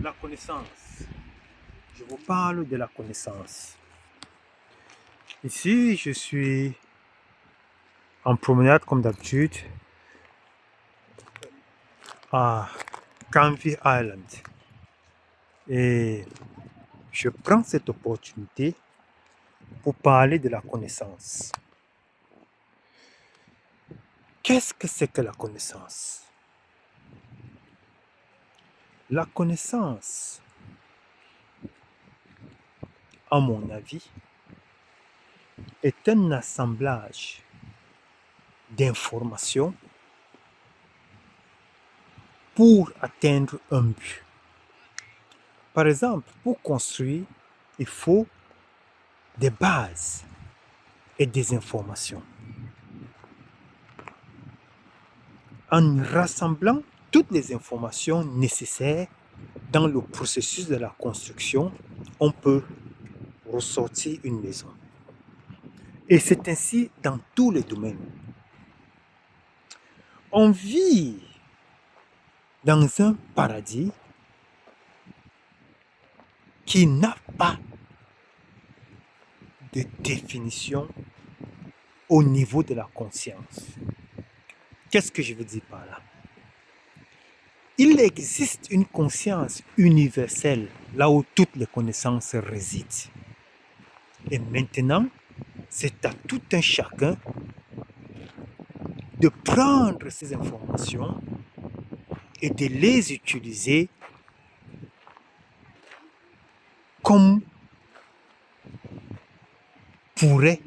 La connaissance. Je vous parle de la connaissance. Ici, je suis en promenade comme d'habitude à Canvey Island. Et je prends cette opportunité pour parler de la connaissance. Qu'est-ce que c'est que la connaissance? La connaissance, à mon avis, est un assemblage d'informations pour atteindre un but. Par exemple, pour construire, il faut des bases et des informations. En rassemblant toutes les informations nécessaires dans le processus de la construction, on peut ressortir une maison. Et c'est ainsi dans tous les domaines. On vit dans un paradis qui n'a pas de définition au niveau de la conscience. Qu'est-ce que je veux dire par là? Il existe une conscience universelle là où toutes les connaissances résident. Et maintenant, c'est à tout un chacun de prendre ces informations et de les utiliser comme pourrait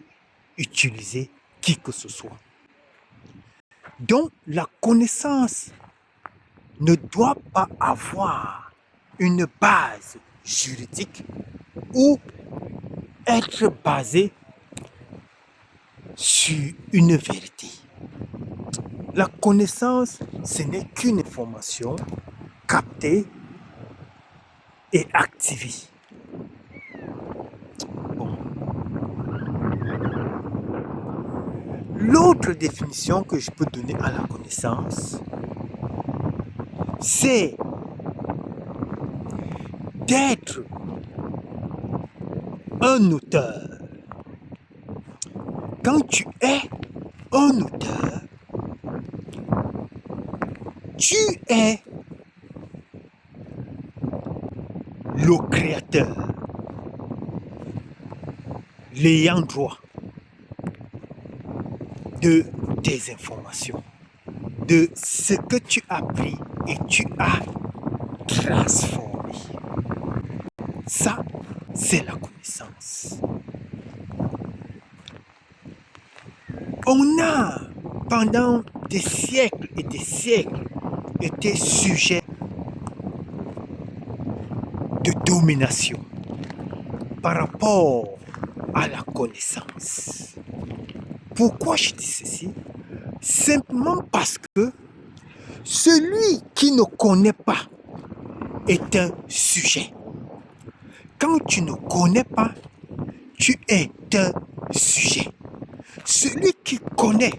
utiliser qui que ce soit. Donc, la connaissance ne doit pas avoir une base juridique ou être basée sur une vérité. La connaissance, ce n'est qu'une information captée et activée. Bon. L'autre définition que je peux donner à la connaissance, c'est d'être un auteur. Quand tu es un auteur, tu es le créateur, l'ayant droit de tes informations, de ce que tu as pris et tu as transformé. Ça, c'est la connaissance. On a, pendant des siècles et des siècles, été sujet de domination par rapport à la connaissance. Pourquoi je dis ceci? Simplement parce que celui qui ne connaît pas est un sujet. Quand tu ne connais pas, tu es un sujet. Celui qui connaît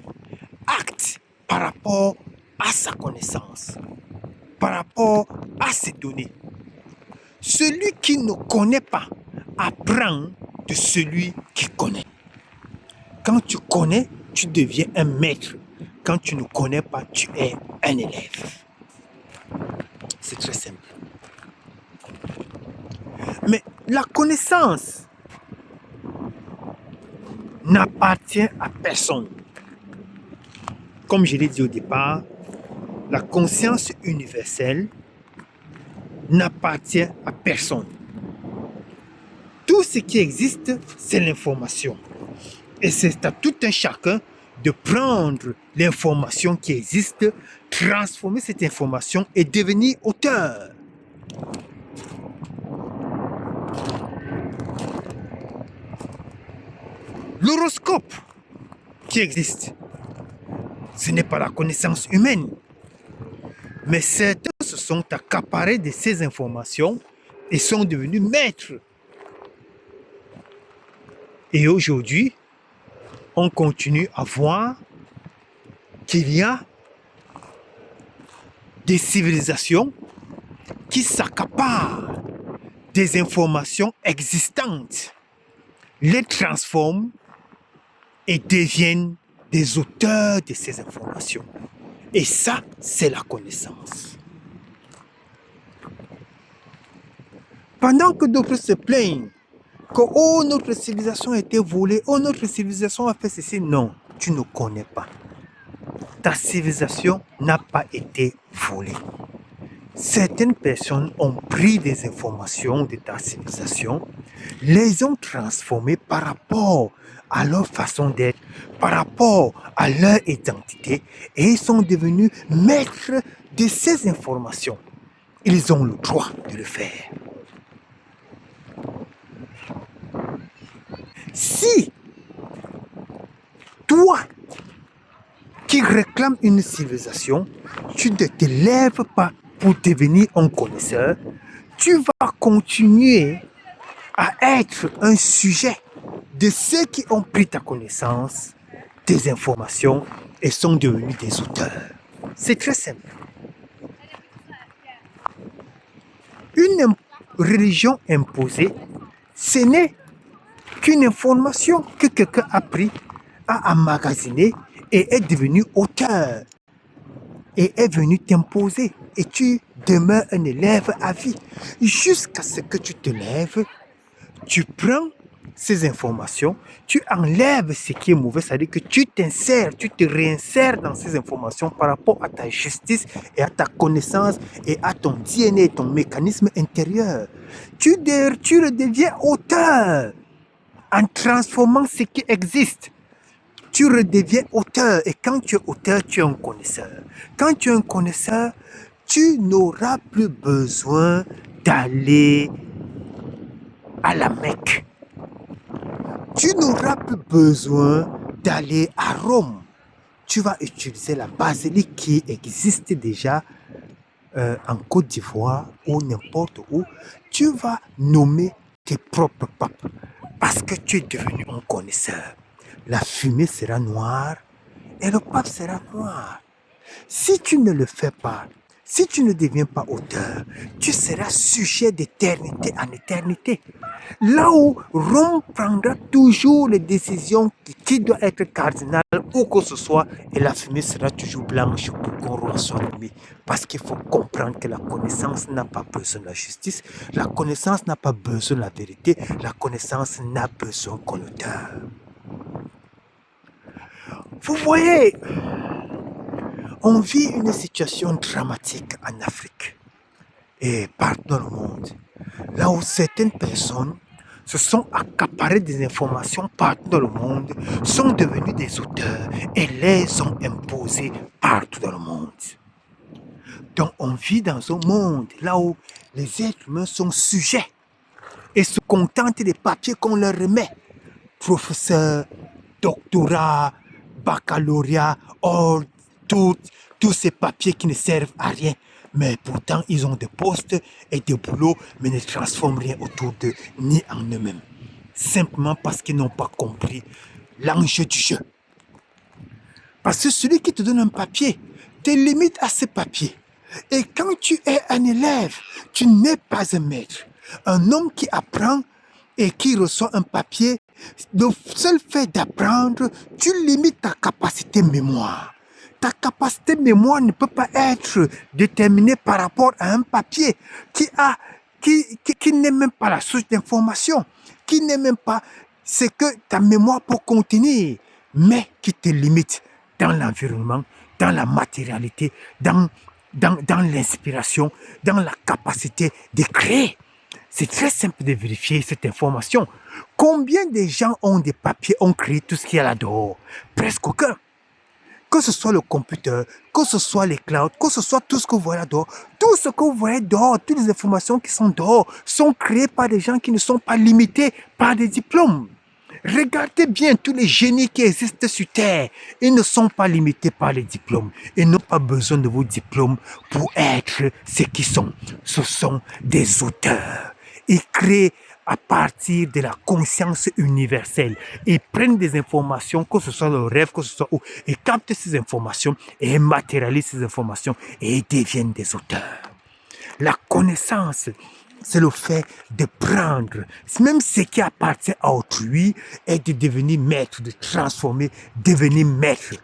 acte par rapport à sa connaissance, par rapport à ses données. Celui qui ne connaît pas apprend de celui qui connaît. Quand tu connais, tu deviens un maître. Quand tu ne connais pas, tu es un élève. C'est très simple. Mais la connaissance n'appartient à personne. Comme je l'ai dit au départ, la conscience universelle n'appartient à personne. Tout ce qui existe, c'est l'information. Et c'est à tout un chacun de prendre l'information qui existe, transformer cette information et devenir auteur. L'horoscope qui existe, ce n'est pas la connaissance humaine. Mais certains se sont accaparés de ces informations et sont devenus maîtres. Et aujourd'hui, on continue à voir qu'il y a des civilisations qui s'accaparent des informations existantes, les transforment et deviennent des auteurs de ces informations. Et ça, c'est la connaissance. Pendant que d'autres se plaignent que oh, notre civilisation a été volée, oh, notre civilisation a fait ceci, non, tu ne connais pas. Ta civilisation n'a pas été volée. Certaines personnes ont pris des informations de ta civilisation, les ont transformées par rapport à leur façon d'être, par rapport à leur identité, et ils sont devenus maîtres de ces informations. Ils ont le droit de le faire. Si toi qui réclames une civilisation, tu ne te lèves pas pour devenir un connaisseur, tu vas continuer à être un sujet de ceux qui ont pris ta connaissance, tes informations et sont devenus des auteurs. C'est très simple. Une religion imposée, ce n'est qu'une information que quelqu'un a pris, a emmagasiné et est devenu auteur et est venu t'imposer. Et tu demeures un élève à vie. Jusqu'à ce que tu te lèves, tu prends ces informations, tu enlèves ce qui est mauvais, c'est-à-dire que tu t'insères, tu te réinsères dans ces informations par rapport à ta justice et à ta connaissance et à ton DNA, ton mécanisme intérieur. Tu redeviens auteur en transformant ce qui existe. Tu redeviens auteur et quand tu es auteur, tu es un connaisseur. Quand tu es un connaisseur, tu n'auras plus besoin d'aller à la Mecque. Tu n'auras plus besoin d'aller à Rome. Tu vas utiliser la basilique qui existe déjà en Côte d'Ivoire ou n'importe où. Tu vas nommer tes propres papes parce que tu es devenu un connaisseur. La fumée sera noire et le pape sera noir. Si tu ne le fais pas, si tu ne deviens pas auteur, tu seras sujet d'éternité en éternité. Là où Rome prendra toujours les décisions qui doivent être cardinales ou que ce soit, et la fumée sera toujours blanche pour qu'on roi soit nommé. Parce qu'il faut comprendre que la connaissance n'a pas besoin de la justice, la connaissance n'a pas besoin de la vérité, la connaissance n'a besoin qu'un auteur. Vous voyez, on vit une situation dramatique en Afrique et partout dans le monde, là où certaines personnes se sont accaparées des informations partout dans le monde, sont devenues des auteurs et les ont imposées partout dans le monde. Donc on vit dans un monde là où les êtres humains sont sujets et se contentent des papiers qu'on leur remet. Professeur, doctorat, baccalauréat, or, tous ces papiers qui ne servent à rien. Mais pourtant, ils ont des postes et des boulots, mais ne transforment rien autour d'eux, ni en eux-mêmes. Simplement parce qu'ils n'ont pas compris l'enjeu du jeu. Parce que celui qui te donne un papier te limite à ce papier. Et quand tu es un élève, tu n'es pas un maître. Un homme qui apprend et qui reçoit un papier, le seul fait d'apprendre, tu limites ta capacité mémoire. Ta capacité mémoire ne peut pas être déterminée par rapport à un papier qui n'est même pas la source d'information, qui n'est même pas ce que ta mémoire peut contenir, mais qui te limite dans l'environnement, dans la matérialité, dans l'inspiration, dans la capacité de créer. C'est très simple de vérifier cette information. Combien de gens ont des papiers, ont créé tout ce qu'il y a là-dehors? Presque aucun. Que ce soit le computer, que ce soit les clouds, que ce soit tout ce que vous voyez dehors, tout ce que vous voyez dehors, toutes les informations qui sont dehors, sont créées par des gens qui ne sont pas limités par des diplômes. Regardez bien tous les génies qui existent sur Terre. Ils ne sont pas limités par les diplômes. Ils n'ont pas besoin de vos diplômes pour être ce qu'ils sont. Ce sont des auteurs. Ils créent à partir de la conscience universelle. Ils prennent des informations, que ce soit le rêve, que ce soit où, ils captent ces informations et matérialisent ces informations et ils deviennent des auteurs. La connaissance, c'est le fait de prendre même ce qui appartient à autrui et de devenir maître, de transformer, devenir maître.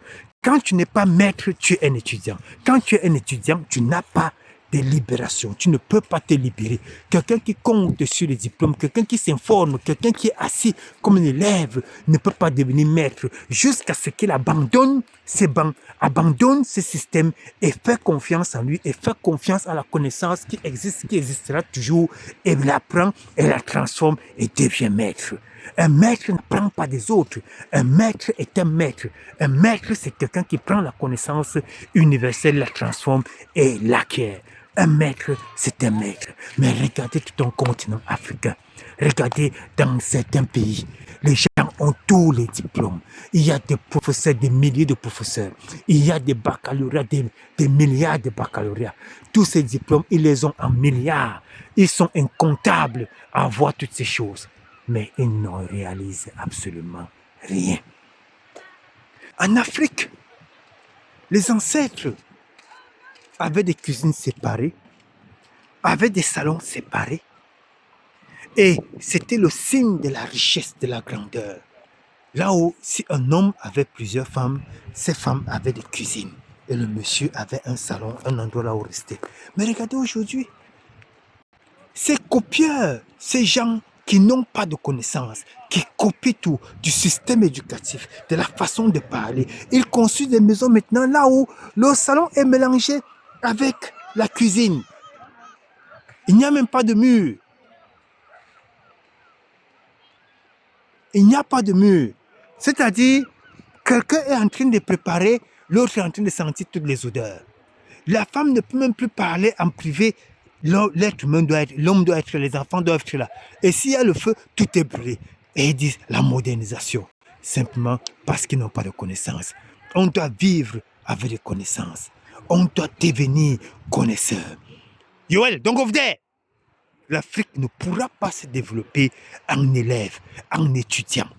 Quand tu n'es pas maître, tu es un étudiant. Quand tu es un étudiant, tu n'as pas de libération. Tu ne peux pas te libérer. Quelqu'un qui compte sur les diplômes, quelqu'un qui s'informe, quelqu'un qui est assis comme un élève ne peut pas devenir maître jusqu'à ce qu'il abandonne ses bancs, abandonne ce système et fait confiance en lui et fait confiance à la connaissance qui existe, qui existera toujours et l'apprend et la transforme et devient maître. Un maître n'apprend pas des autres. Un maître est un maître. Un maître, c'est quelqu'un qui prend la connaissance universelle, la transforme et l'acquiert. Un maître, c'est un maître. Mais regardez tout un continent africain. Regardez dans certains pays. Les gens ont tous les diplômes. Il y a des professeurs, des milliers de professeurs. Il y a des baccalauréats, des milliards de baccalauréats. Tous ces diplômes, ils les ont en milliards. Ils sont incomptables à avoir toutes ces choses. Mais ils n'en réalisent absolument rien. En Afrique, les ancêtres avaient des cuisines séparées, avaient des salons séparés, et c'était le signe de la richesse, de la grandeur. Là où, si un homme avait plusieurs femmes, ces femmes avaient des cuisines, et le monsieur avait un salon, un endroit là où rester. Mais regardez aujourd'hui, ces copieurs, ces gens qui n'ont pas de connaissances, qui copient tout du système éducatif, de la façon de parler. Ils construisent des maisons maintenant là où le salon est mélangé avec la cuisine. Il n'y a même pas de mur. Il n'y a pas de mur. C'est-à-dire, quelqu'un est en train de préparer, l'autre est en train de sentir toutes les odeurs. La femme ne peut même plus parler en privé. L'être humain doit être, l'homme doit être là, les enfants doivent être là. Et s'il y a le feu, tout est brûlé. Et ils disent la modernisation, simplement parce qu'ils n'ont pas de connaissances. On doit vivre avec des connaissances. On doit devenir connaisseur. Yoel, don't go there. L'Afrique ne pourra pas se développer en élève, en étudiant.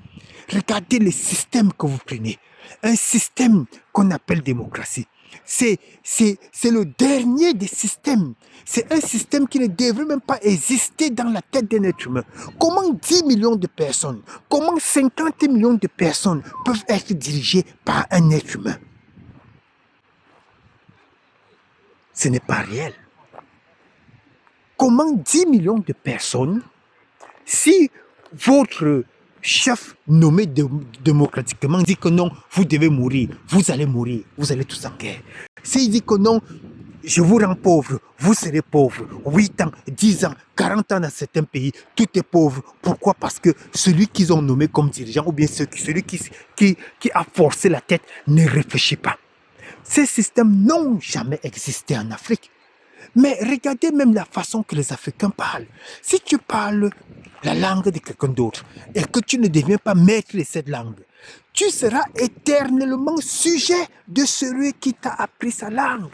Regardez le système que vous prenez. Un système qu'on appelle démocratie. C'est le dernier des systèmes. C'est un système qui ne devrait même pas exister dans la tête d'un être humain. Comment 10 millions de personnes, comment 50 millions de personnes peuvent être dirigées par un être humain? Ce n'est pas réel. Comment 10 millions de personnes, si votre chef nommé démocratiquement dit que non, vous devez mourir, vous allez tous en guerre. S'il dit que non, je vous rends pauvre, vous serez pauvre. 8 ans, 10 ans, 40 ans dans certains pays, tout est pauvre. Pourquoi? Parce que celui qu'ils ont nommé comme dirigeant ou bien celui qui a forcé la tête ne réfléchit pas. Ces systèmes n'ont jamais existé en Afrique. Mais regardez même la façon que les Africains parlent. Si tu parles la langue de quelqu'un d'autre et que tu ne deviens pas maître de cette langue, tu seras éternellement sujet de celui qui t'a appris sa langue.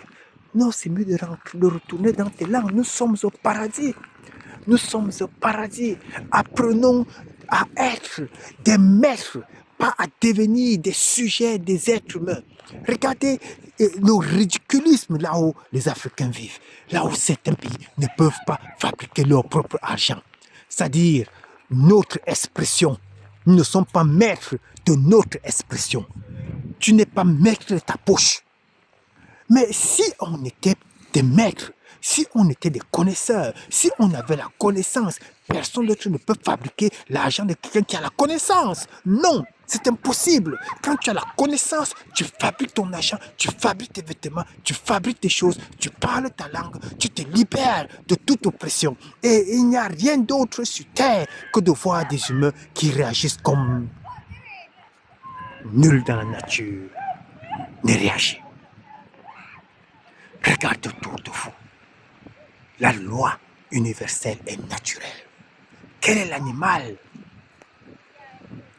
Non, c'est mieux de retourner dans tes langues. Nous sommes au paradis. Nous sommes au paradis. Apprenons à être des maîtres, pas à devenir des sujets des êtres humains. Regardez le ridiculisme là où les Africains vivent, là où certains pays ne peuvent pas fabriquer leur propre argent. C'est-à-dire notre expression. Nous ne sommes pas maîtres de notre expression. Tu n'es pas maître de ta poche. Mais si on était des maîtres, si on était des connaisseurs, si on avait la connaissance, personne d'autre ne peut fabriquer l'argent de quelqu'un qui a la connaissance. Non, c'est impossible. Quand tu as la connaissance, tu fabriques ton argent, tu fabriques tes vêtements, tu fabriques tes choses, tu parles ta langue, tu te libères de toute oppression. Et il n'y a rien d'autre sur terre que de voir des humains qui réagissent comme nul dans la nature ne réagit. Regarde autour de vous. La loi universelle est naturelle. Quel est l'animal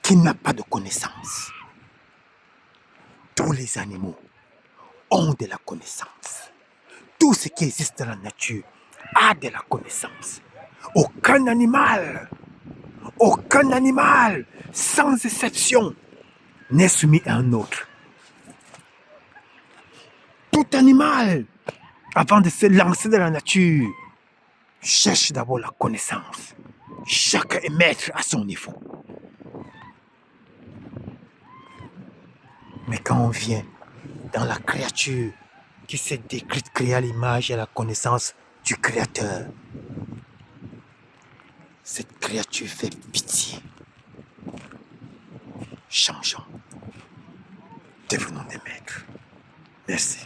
qui n'a pas de connaissance? Tous les animaux ont de la connaissance. Tout ce qui existe dans la nature a de la connaissance. Aucun animal, sans exception, n'est soumis à un autre. Tout animal, avant de se lancer dans la nature, cherche d'abord la connaissance. Chacun est maître à son niveau. Mais quand on vient dans la créature qui s'est décrite, créée à l'image et à la connaissance du Créateur, cette créature fait pitié. Changeons. Devenons des maîtres. Merci.